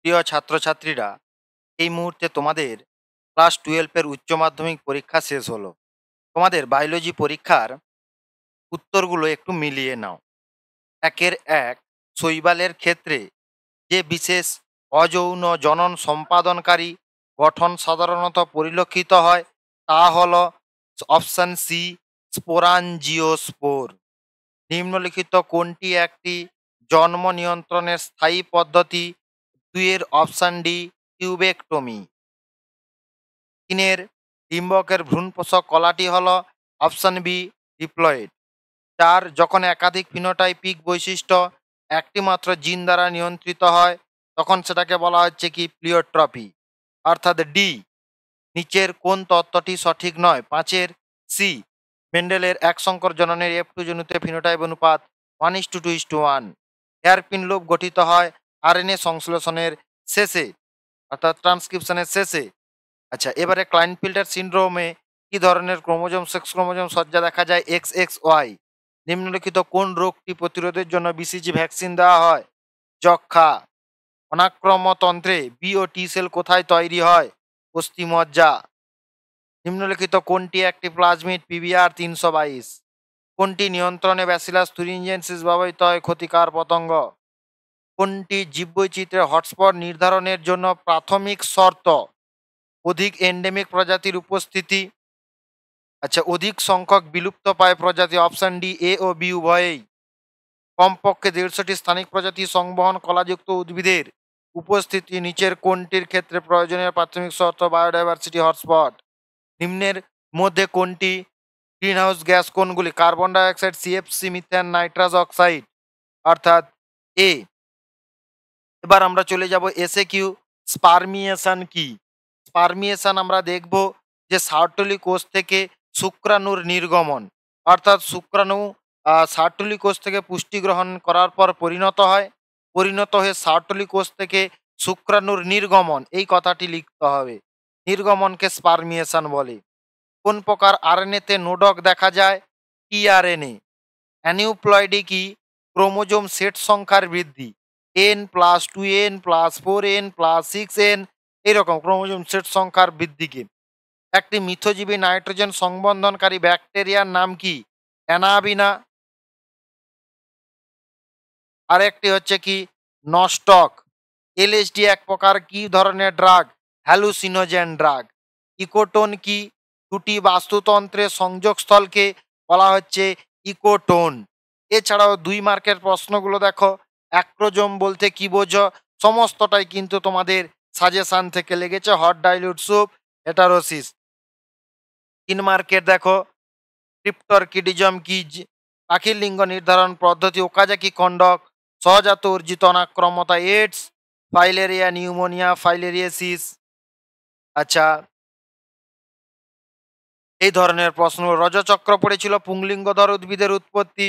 প্রিয় ছাত্রছাত্রীরা, এই মুহূর্তে তোমাদের ক্লাস 12 এর উচ্চ মাধ্যমিক পরীক্ষা শেষ হলো। তোমাদের বায়োলজি পরীক্ষার উত্তরগুলো একটু মিলিয়ে নাও। একের এক, শৈবালের ক্ষেত্রে যে বিশেষ অযৌন জনন সম্পাদনকারী গঠন সাধারণত পরিলক্ষিত হয় তা হল অপশন সি, স্পোরাঞ্জিওস্পোর। নিম্নলিখিত কোনটি একটি জন্ম নিয়ন্ত্রণের স্থায়ী পদ্ধতি? দুইয়ের অপশন ডি, টিউবেকটমি। তিনের, ডিম্বকের ভ্রূণপোষক কলাটি হল অপশন বি, ডিপ্লয়েড। চার, যখন একাধিক ফিনোটাইপিক বৈশিষ্ট্য একটি মাত্র জিন দ্বারা নিয়ন্ত্রিত হয় তখন সেটাকে বলা হচ্ছে কি প্লিওট্রপি, অর্থাৎ ডি, নিচের কোন তত্ত্বটি সঠিক নয়? পাঁচের সি, মেন্ডেলের এক সংকর জননের F2 জনিত ফিনোটাইপ অনুপাত 1:2:1। হেয়ারপিন লোব গঠিত হয় আরএনএ সংশ্লেষণের শেষে, অর্থাৎ ট্রান্সক্রিপশনের শেষে। আচ্ছা, এবারে ক্লাইনফিল্ডার সিনড্রোমে কি ধরনের ক্রোমোজোম সেক্স ক্রোমোজোম সজ্জা দেখা যায়? XXY। নিম্নলিখিত কোন রোগটি প্রতিরোধের জন্য বিসিজি ভ্যাকসিন দেওয়া হয়? যক্ষা। অনাক্রম্যতন্ত্রে বি ও টি সেল কোথায় তৈরি হয়? অস্থিমজ্জা। নিম্নলিখিত কোনটি একটি প্লাজমিড পিবিআর 322? কোনটি নিয়ন্ত্রণে ব্যাসিলাস থুরিনজেন্সিস ব্যবহৃত হয় ক্ষতিকার পতঙ্গ? কোনটি জীববৈচিত্র্যের হটস্পট নির্ধারণের জন্য প্রাথমিক শর্ত? অধিক এন্ডেমিক প্রজাতির উপস্থিতি। আচ্ছা, অধিক সংখ্যক বিলুপ্তপ্রায় প্রজাতি, অপশন ডি, এ ও বি উভয়েই। কমপক্ষে 150টি স্থানিক প্রজাতি সংবহন কলাযুক্ত উদ্ভিদের উপস্থিতি নিচের কোনটির ক্ষেত্রে প্রয়োজনীয় প্রাথমিক শর্ত? Biodiversity hotspot. নিম্নের মধ্যে কোনটি গ্রিনহাউস গ্যাস কোনগুলি? Carbon dioxide, CFC, methane, nitrous oxide, অর্থাৎ এ। এবার আমরা চলে যাব এসে কিউ, স্পারমিয়েশন কি? স্পারমিয়েশন আমরা দেখব যে সার্টলি কোষ থেকে শুক্রাণুর নির্গমন, অর্থাৎ শুক্রাণু সার্টলি কোষ থেকে পুষ্টি গ্রহণ করার পর পরিণত হয়ে সার্টলি কোষ থেকে শুক্রাণুর নির্গমন, এই কথাটি লিখতে হবে। নির্গমনকে স্পারমিয়েশন বলে। কোন প্রকার আরএনএতে নোডক দেখা যায়? টিআরএনএ। অ্যানিউপ্লয়েডে কি ক্রোমোজোম সেট সংখ্যার বৃদ্ধি? n+2n+4n+6n, এইরকম ক্রোমোজোম সেট সংখ্যার বৃদ্ধিকে। একটি মিথজীবী নাইট্রোজেন সংবন্ধনকারী ব্যাকটেরিয়ার নাম কি? অ্যানাবিনা। আরেকটি হচ্ছে কি নস্টক। এলএসডি এক প্রকার কি ধরনের ড্রাগ? Hallucinogen drug. ইকোটোন কি? দুটি বাস্তুতন্ত্রের সংযোগস্থলকে বলা হচ্ছে ইকোটোন। এছাড়াও 2 মার্কের প্রশ্নগুলো দেখো। অ্যাক্রোজোম বলতে কি বোঝো? সমস্তটাই কিন্তু তোমাদের সাজেশন থেকে লেগেছে। Hot dilute soup, হেটারোসিস। 3 মার্কের দেখো, ক্রিপ্টরকিডিজম কি? পাখির লিঙ্গ নির্ধারণ পদ্ধতি। ওকাজাকি খণ্ডক। সহজাত অর্জিত অনাক্রম্যতা এইডস, ফাইলেরিয়া, নিউমোনিয়া, ফাইলেরিয়াসিস। আচ্ছা, এই ধরনের প্রশ্ন। রজচক্র পড়েছিল। পুংলিঙ্গধর উদ্ভিদের উৎপত্তি,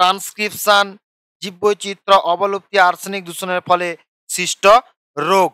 ট্রান্সক্রিপশন, জীববৈচিত্র্য, অবলুপ্তি, আর্সেনিক দূষণের ফলে সৃষ্ট রোগ।